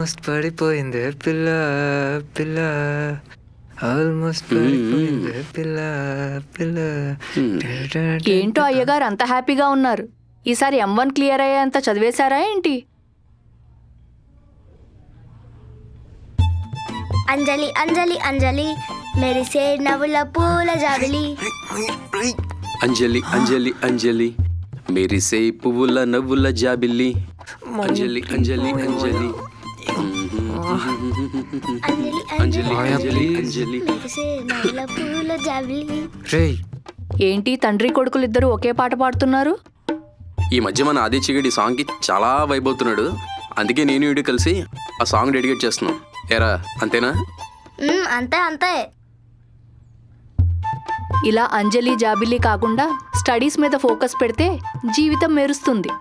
Almost పడిపోయిందే పిల్ల పిల్ల almost పడిపోయిందే పిల్ల పిల్ల. ఏంటో అయ్యగారు అంత హ్యాపీగా ఉన్నారు. ఈసారి M1 క్లియర్ అయ్యేంత చదివేశారా ఏంటి? అంజలి అంజలి అంజలి మెరిసే నవ్వుల పూల జాబిలి. అంజలి అంజలి అంజలి మెరిసే పువ్వుల నవ్వుల జాబిల్లి. అంజలి అంజలి అంజలి అంజలి అంజలి అంజలి please. అంజలి. మెరిసే నవ్వుల పూల జాబిలి. రేయ్ ఏంటి తండ్రి కొడుకులిద్దరూ ఒకే పాట పాడుతున్నారు? ఈ మధ్య మన ఆది చిగడి సాంగ్కి చాలా వైబ్ అవుతున్నాడు. అందుకే నేను వీడియో కలిసి ఆ సాంగ్ డెడికేట్ చేస్తున్నాం. ఏరా అంతేనా? అంతే అంతే. ఇలా అంజలి జాబిలి కాకుండా స్టడీస్ మీద ఫోకస్ పెడితే జీవితం మెరుస్తుంది.